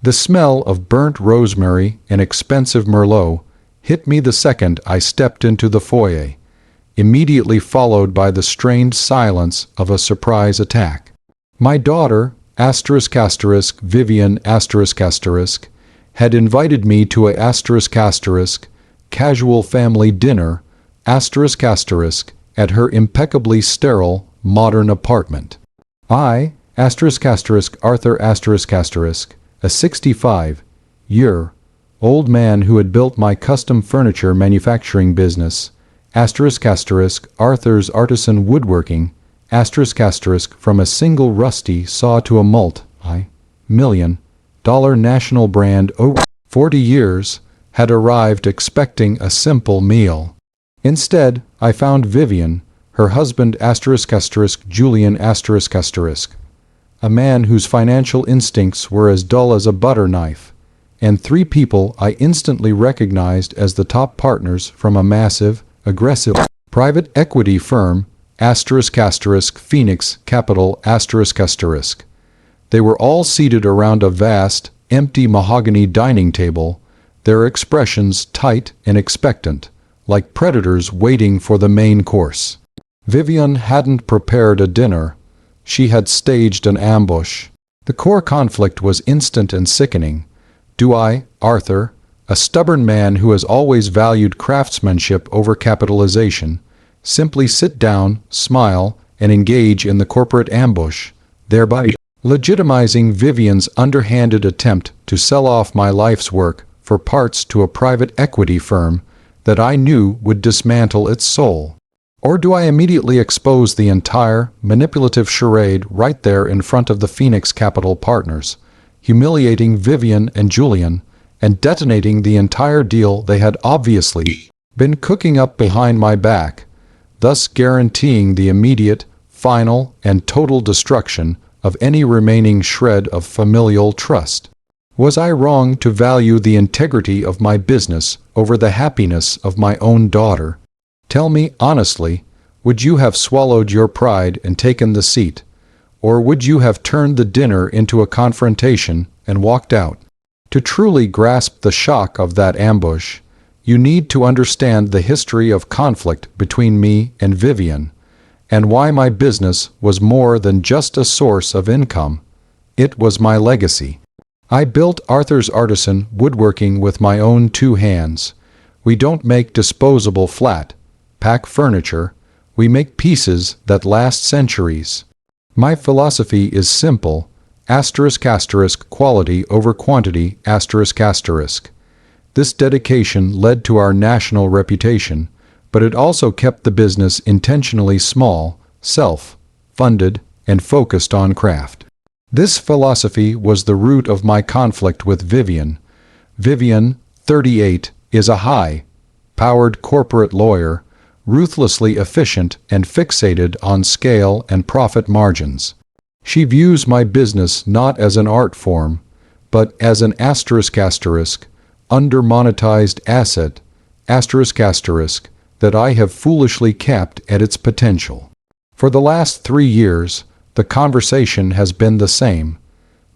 The smell of burnt rosemary and expensive Merlot hit me the second I stepped into the foyer, immediately followed by the strained silence of a surprise attack. My daughter, Vivian ***, had invited me to a ***, casual family dinner ***, at her impeccably sterile, modern apartment. I, Arthur ***, a 65-year-old man who had built my custom furniture manufacturing business, Arthur's Artisan Woodworking, from a single rusty saw to a multi-million-dollar national brand over 40 years, had arrived expecting a simple meal. Instead, I found Vivian, her husband Julian ***, a man whose financial instincts were as dull as a butter knife, and three people I instantly recognized as the top partners from a massive, aggressive private equity firm, Phoenix Capital ***. They were all seated around a vast, empty mahogany dining table, their expressions tight and expectant, like predators waiting for the main course. Vivian hadn't prepared a dinner. She had staged an ambush. The core conflict was instant and sickening. Do I, Arthur, a stubborn man who has always valued craftsmanship over capitalization, simply sit down, smile, and engage in the corporate ambush, thereby legitimizing Vivian's underhanded attempt to sell off my life's work for parts to a private equity firm that I knew would dismantle its soul? Or do I immediately expose the entire manipulative charade right there in front of the Phoenix Capital partners, humiliating Vivian and Julian, and detonating the entire deal they had obviously been cooking up behind my back, thus guaranteeing the immediate, final, and total destruction of any remaining shred of familial trust? Was I wrong to value the integrity of my business over the happiness of my own daughter? Tell me honestly, would you have swallowed your pride and taken the seat, or would you have turned the dinner into a confrontation and walked out? To truly grasp the shock of that ambush, you need to understand the history of conflict between me and Vivian, and why my business was more than just a source of income. It was my legacy. I built Arthur's Artisan Woodworking with my own two hands. We don't make disposable flat-pack furniture. We make pieces that last centuries. My philosophy is simple, quality over quantity, This dedication led to our national reputation, but it also kept the business intentionally small, self-funded, and focused on craft. This philosophy was the root of my conflict with Vivian. Vivian, 38, is a high-powered corporate lawyer, ruthlessly efficient and fixated on scale and profit margins. She views my business not as an art form, but as an under-monetized asset, that I have foolishly capped at its potential. For the last 3 years, the conversation has been the same.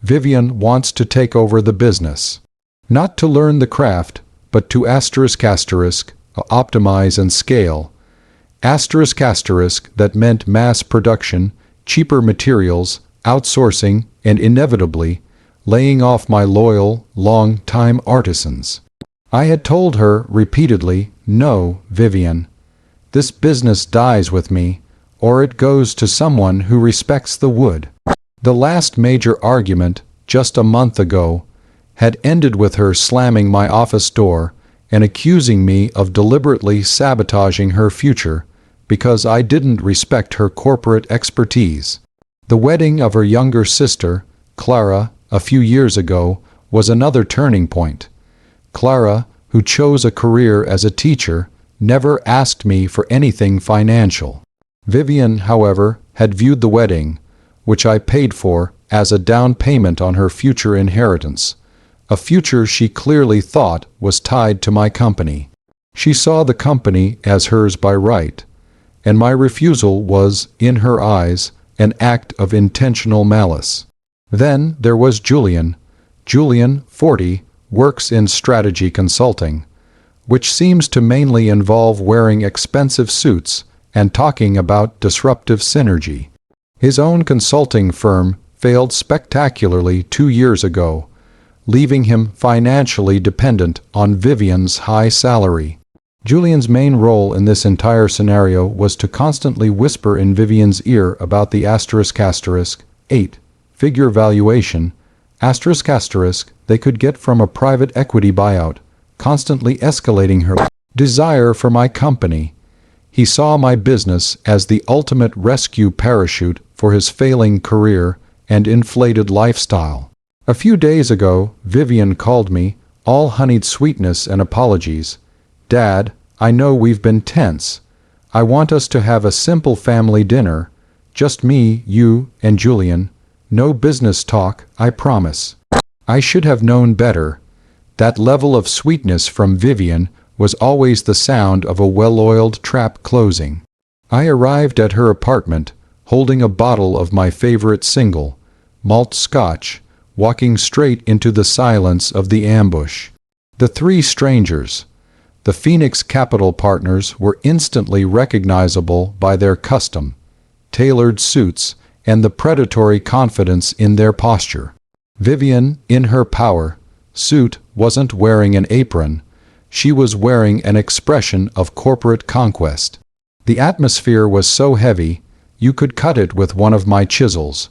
Vivian wants to take over the business. Not to learn the craft, but to optimize and scale. That meant mass production, cheaper materials, outsourcing, and inevitably, laying off my loyal, long-time artisans. I had told her repeatedly, no, Vivian. This business dies with me, or it goes to someone who respects the wood. The last major argument, just a month ago, had ended with her slamming my office door and accusing me of deliberately sabotaging her future because I didn't respect her corporate expertise. The wedding of her younger sister, Clara, a few years ago, was another turning point. Clara, who chose a career as a teacher, never asked me for anything financial. Vivian, however, had viewed the wedding, which I paid for, as a down payment on her future inheritance, a future she clearly thought was tied to my company. She saw the company as hers by right, and my refusal was, in her eyes, an act of intentional malice. Then there was Julian, Julian, 40, works in strategy consulting, which seems to mainly involve wearing expensive suits and talking about disruptive synergy. His own consulting firm failed spectacularly 2 years ago, leaving him financially dependent on Vivian's high salary. Julian's main role in this entire scenario was to constantly whisper in Vivian's ear about the *8-figure valuation they could get from a private equity buyout, constantly escalating her desire for my company. He saw my business as the ultimate rescue parachute for his failing career and inflated lifestyle. A few days ago, Vivian called me, all honeyed sweetness and apologies. "Dad, I know we've been tense. I want us to have a simple family dinner. Just me, you, and Julian. No business talk, I promise." I should have known better. That level of sweetness from Vivian was always the sound of a well-oiled trap closing. I arrived at her apartment, holding a bottle of my favorite single, malt scotch, walking straight into the silence of the ambush. The three strangers, the Phoenix Capital partners, were instantly recognizable by their custom, tailored suits and the predatory confidence in their posture. Vivian, in her power suit, wasn't wearing an apron. She was wearing an expression of corporate conquest. The atmosphere was so heavy, you could cut it with one of my chisels.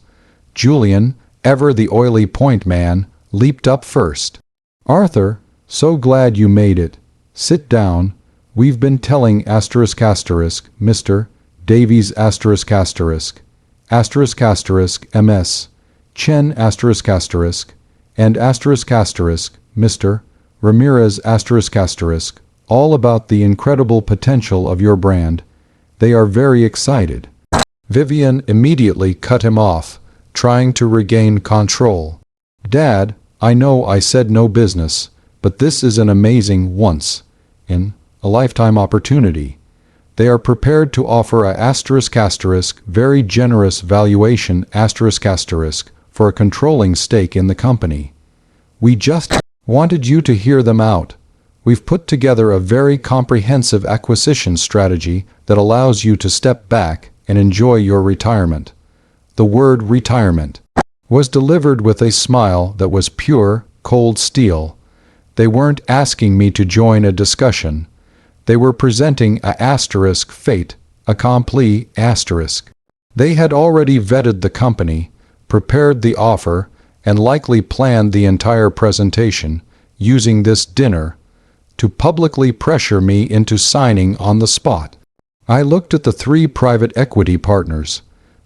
Julian, ever the oily point man, leaped up first. "Arthur, so glad you made it. Sit down. We've been telling Mr. Davies MS, Chen and Mr. Ramirez all about the incredible potential of your brand. They are very excited." Vivian immediately cut him off, trying to regain control. "Dad, I know I said no business, but this is an amazing once-in-a-lifetime opportunity. They are prepared to offer a very generous valuation for a controlling stake in the company. We just wanted you to hear them out. We've put together a very comprehensive acquisition strategy that allows you to step back and enjoy your retirement." The word retirement was delivered with a smile that was pure, cold steel. They weren't asking me to join a discussion. They were presenting a fait accompli. They had already vetted the company, prepared the offer, and likely planned the entire presentation, using this dinner to publicly pressure me into signing on the spot. I looked at the three private equity partners.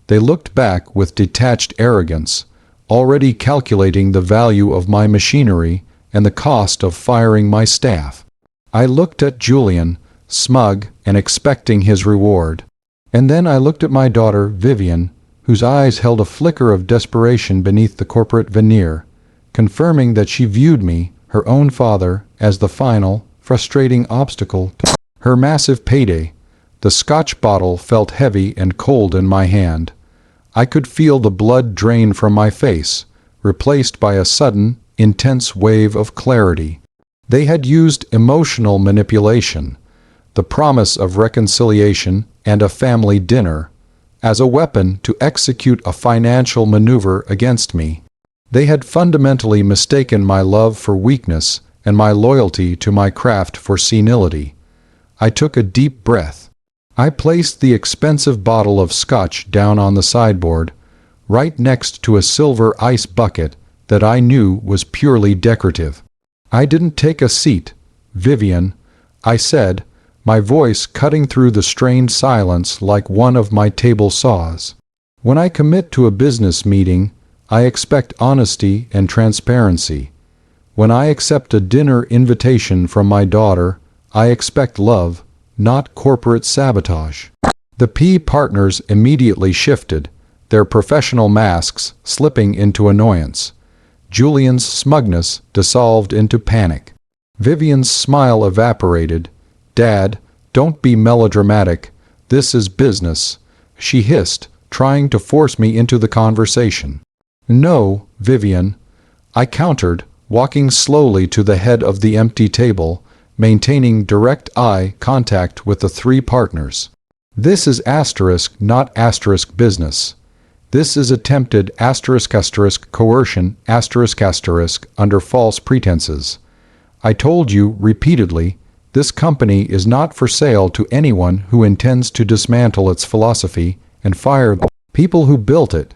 They looked back with detached arrogance, already calculating the value of my machinery and the cost of firing my staff. I looked at Julian, smug and expecting his reward. And then I looked at my daughter, Vivian, whose eyes held a flicker of desperation beneath the corporate veneer, confirming that she viewed me, her own father, as the final, frustrating obstacle to her massive payday. The scotch bottle felt heavy and cold in my hand. I could feel the blood drain from my face, replaced by a sudden, intense wave of clarity. They had used emotional manipulation, the promise of reconciliation and a family dinner, as a weapon to execute a financial maneuver against me. They had fundamentally mistaken my love for weakness and my loyalty to my craft for senility. I took a deep breath. I placed the expensive bottle of scotch down on the sideboard, right next to a silver ice bucket that I knew was purely decorative. I didn't take a seat. "Vivian," I said, my voice cutting through the strained silence like one of my table saws. "When I commit to a business meeting, I expect honesty and transparency. When I accept a dinner invitation from my daughter, I expect love, not corporate sabotage." The P partners immediately shifted, their professional masks slipping into annoyance. Julian's smugness dissolved into panic. Vivian's smile evaporated. "Dad, don't be melodramatic. This is business," she hissed, trying to force me into the conversation. "No, Vivian. I countered, walking slowly to the head of the empty table, maintaining direct eye contact with the three partners. This is asterisk, not asterisk business. This is attempted asterisk asterisk coercion asterisk asterisk under false pretenses. I told you repeatedly, this company is not for sale to anyone who intends to dismantle its philosophy and fire the people who built it.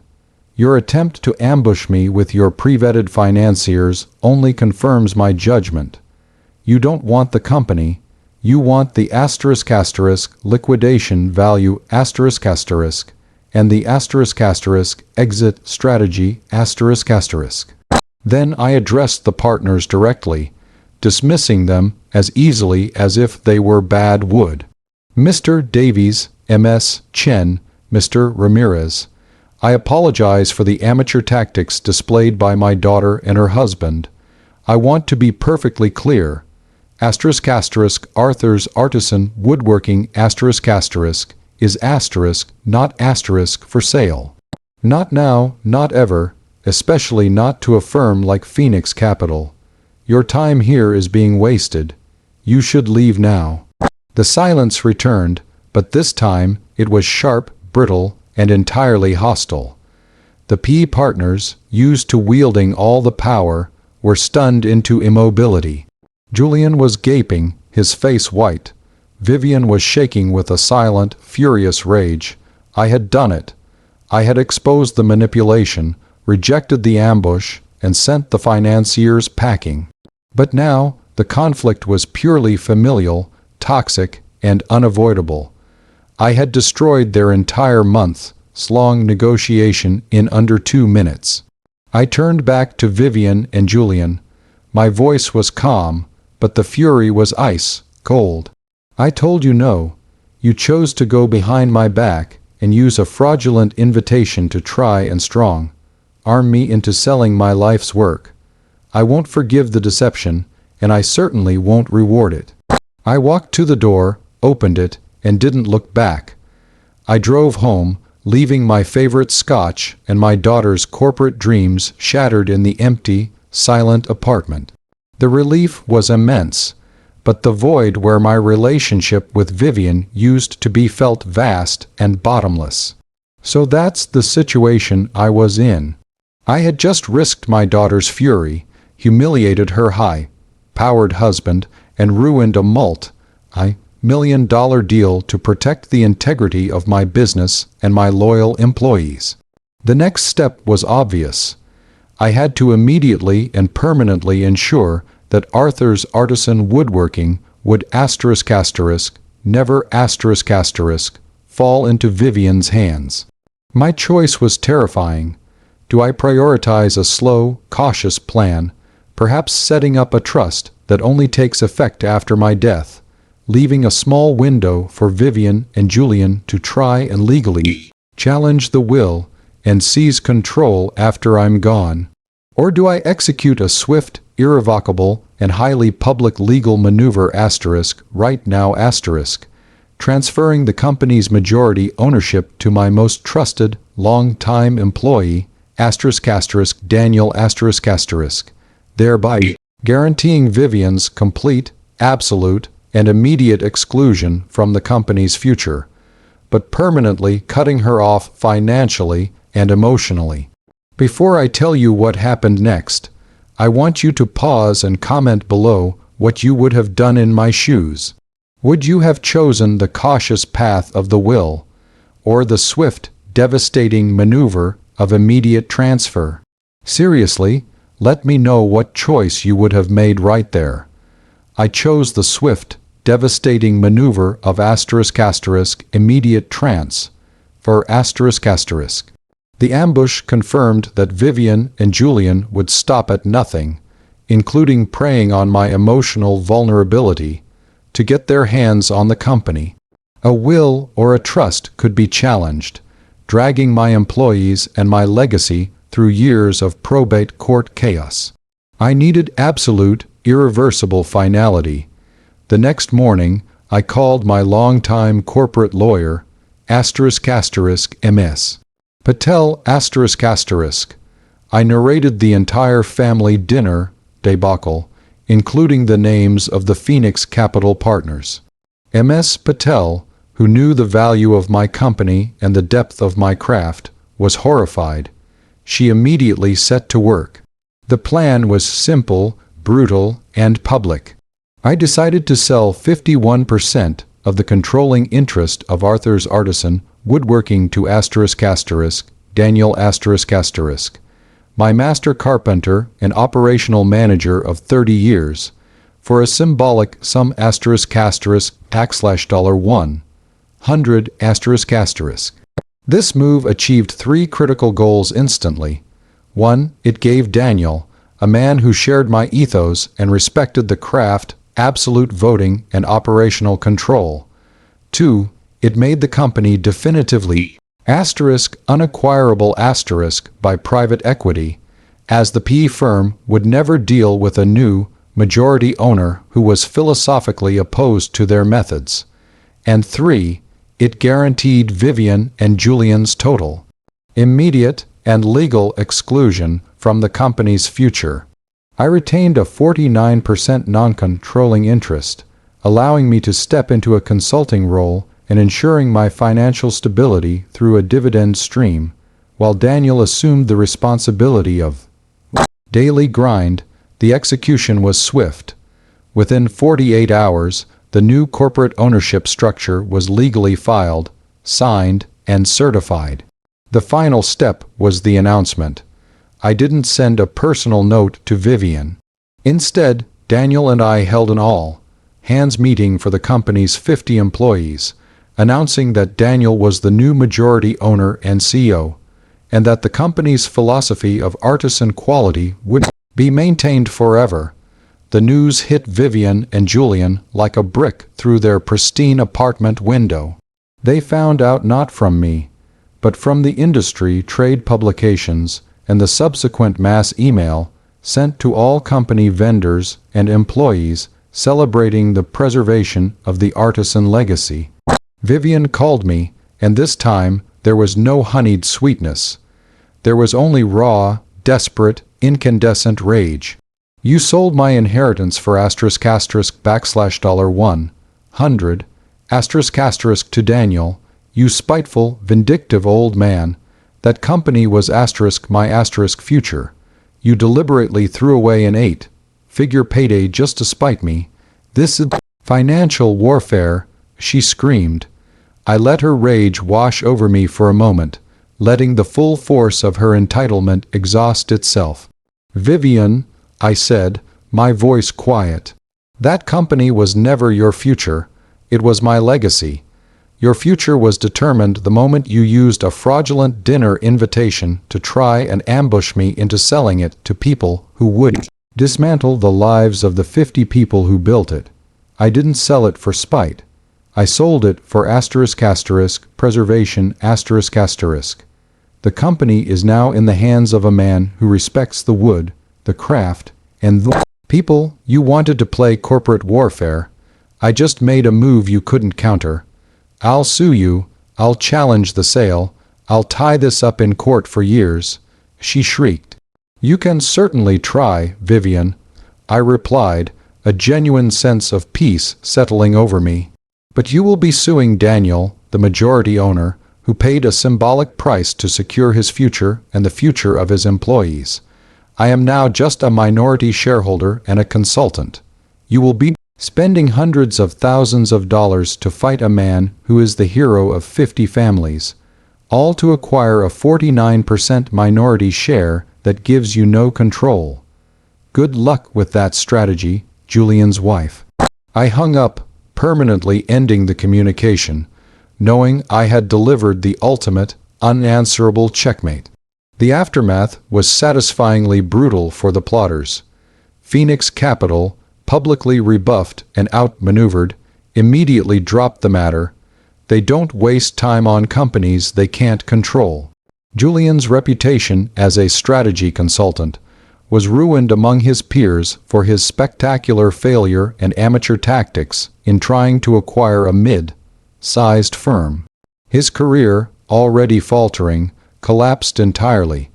Your attempt to ambush me with your pre-vetted financiers only confirms my judgment. You don't want the company. You want the asterisk asterisk liquidation value asterisk asterisk and the asterisk asterisk exit strategy asterisk asterisk. Then I addressed the partners directly, dismissing them as easily as if they were bad wood. Mr. Davies, M.S. Chen, Mr. Ramirez, I apologize for the amateur tactics displayed by my daughter and her husband. I want to be perfectly clear. Asterisk asterisk Arthur's Artisan Woodworking asterisk asterisk is asterisk, not asterisk for sale. Not now, not ever, especially not to a firm like Phoenix Capital. Your time here is being wasted. You should leave now. The silence returned, but this time it was sharp, brittle, and entirely hostile. The P partners, used to wielding all the power, were stunned into immobility. Julian was gaping, his face white. Vivian was shaking with a silent, furious rage. I had done it. I had exposed the manipulation, rejected the ambush, and sent the financiers packing. But now, the conflict was purely familial, toxic, and unavoidable. I had destroyed their entire months-long negotiation in under 2 minutes. I turned back to Vivian and Julian. My voice was calm, but the fury was ice cold. I told you no. You chose to go behind my back and use a fraudulent invitation to try and arm me into selling my life's work. I won't forgive the deception, and I certainly won't reward it. I walked to the door, opened it, and didn't look back. I drove home, leaving my favorite scotch and my daughter's corporate dreams shattered in the empty, silent apartment. The relief was immense, but the void where my relationship with Vivian used to be felt vast and bottomless. So that's the situation I was in. I had just risked my daughter's fury, humiliated her high-powered husband, and ruined a multi-million-dollar deal to protect the integrity of my business and my loyal employees. The next step was obvious. I had to immediately and permanently ensure that Arthur's Artisan Woodworking would asterisk asterisk, never asterisk asterisk, fall into Vivian's hands. My choice was terrifying. Do I prioritize a slow, cautious plan, perhaps setting up a trust that only takes effect after my death, leaving a small window for Vivian and Julian to try and legally challenge the will and seize control after I'm gone? Or do I execute a swift, irrevocable, and highly public legal maneuver asterisk right now asterisk, transferring the company's majority ownership to my most trusted, long-time employee asterisk asterisk Daniel asterisk asterisk, thereby guaranteeing Vivian's complete, absolute, and immediate exclusion from the company's future, but permanently cutting her off financially and emotionally. Before I tell you what happened next, I want you to pause and comment below what you would have done in my shoes. Would you have chosen the cautious path of the will, or the swift, devastating maneuver of immediate transfer? Seriously, let me know what choice you would have made right there. I chose the swift, devastating maneuver of asterisk asterisk immediate transfer asterisk asterisk. The ambush confirmed that Vivian and Julian would stop at nothing, including preying on my emotional vulnerability, to get their hands on the company. A will or a trust could be challenged, dragging my employees and my legacy through years of probate court chaos. I needed absolute, irreversible finality. The next morning, I called my longtime corporate lawyer, asterisk asterisk MS. Patel asterisk asterisk. I narrated the entire family dinner debacle, including the names of the Phoenix Capital partners. Ms. Patel, who knew the value of my company and the depth of my craft, was horrified. She immediately set to work. The plan was simple, brutal, and public. I decided to sell 51% of the controlling interest of Arthur's Artisan Woodworking to Daniel **, my master carpenter and operational manager of 30 years, for a symbolic sum $100 This move achieved 3 critical goals instantly. 1. It gave Daniel, a man who shared my ethos and respected the craft, absolute voting and operational control. 2. It made the company definitively unacquirable by private equity, as the PE firm would never deal with a new, majority owner who was philosophically opposed to their methods. And 3. It guaranteed Vivian and Julian's total, immediate, and legal exclusion from the company's future. I retained a 49% non-controlling interest, allowing me to step into a consulting role and ensuring my financial stability through a dividend stream, while Daniel assumed the responsibility of daily grind. The execution was swift. Within 48 hours, the new corporate ownership structure was legally filed, signed, and certified. The final step was the announcement. I didn't send a personal note to Vivian. Instead, Daniel and I held an all-hands meeting for the company's 50 employees, announcing that Daniel was the new majority owner and CEO, and that the company's philosophy of artisan quality would be maintained forever. The news hit Vivian and Julian like a brick through their pristine apartment window. They found out not from me, but from the industry trade publications and the subsequent mass email sent to all company vendors and employees celebrating the preservation of the artisan legacy. Vivian called me, and this time there was no honeyed sweetness. There was only raw, desperate, incandescent rage. You sold my inheritance for $100 to Daniel, you spiteful, vindictive old man. That company was my future. You deliberately threw away an 8-figure payday just to spite me. This is financial warfare, she screamed. I let her rage wash over me for a moment, letting the full force of her entitlement exhaust itself. Vivian, I said, my voice quiet. That company was never your future. It was my legacy. Your future was determined the moment you used a fraudulent dinner invitation to try and ambush me into selling it to people who would dismantle the lives of the 50 people who built it. I didn't sell it for spite. I sold it for preservation. The company is now in the hands of a man who respects the wood, the craft, and the people. You wanted to play corporate warfare. I just made a move you couldn't counter. I'll sue you, I'll challenge the sale, I'll tie this up in court for years, she shrieked. You can certainly try, Vivian, I replied, a genuine sense of peace settling over me. But you will be suing Daniel, the majority owner, who paid a symbolic price to secure his future and the future of his employees. I am now just a minority shareholder and a consultant. You will be spending hundreds of thousands of dollars to fight a man who is the hero of 50 families, all to acquire a 49% minority share that gives you no control. Good luck with that strategy, Julian's wife. I hung up, permanently ending the communication, knowing I had delivered the ultimate, unanswerable checkmate. The aftermath was satisfyingly brutal for the plotters. Phoenix Capital, publicly rebuffed and outmaneuvered, immediately dropped the matter. They don't waste time on companies they can't control. Julian's reputation as a strategy consultant was ruined among his peers for his spectacular failure and amateur tactics in trying to acquire a mid-sized firm. His career, already faltering, collapsed entirely,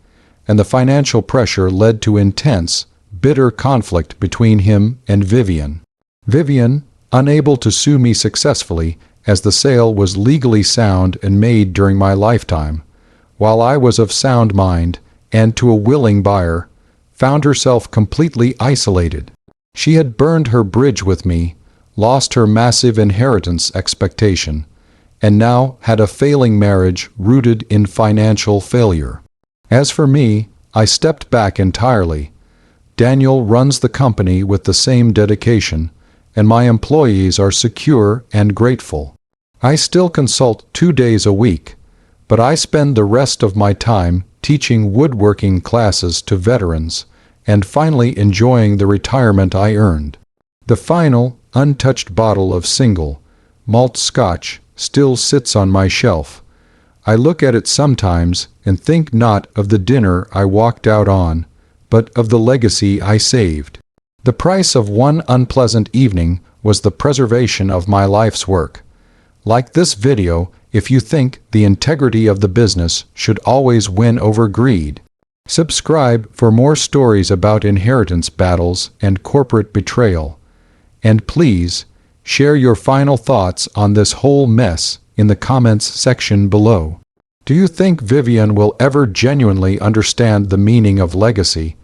and the financial pressure led to intense, bitter conflict between him and Vivian. Vivian, unable to sue me successfully, as the sale was legally sound and made during my lifetime, while I was of sound mind and to a willing buyer, found herself completely isolated. She had burned her bridge with me, lost her massive inheritance expectation, and now had a failing marriage rooted in financial failure. As for me, I stepped back entirely. Daniel runs the company with the same dedication, and my employees are secure and grateful. I still consult 2 days a week, but I spend the rest of my time teaching woodworking classes to veterans and finally enjoying the retirement I earned. The final, untouched bottle of single malt scotch still sits on my shelf. I look at it sometimes and think not of the dinner I walked out on, but of the legacy I saved. The price of one unpleasant evening was the preservation of my life's work. Like this video, if you think the integrity of the business should always win over greed. Subscribe for more stories about inheritance battles and corporate betrayal. And please, share your final thoughts on this whole mess in the comments section below. Do you think Vivian will ever genuinely understand the meaning of legacy?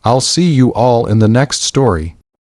I'll see you all in the next story.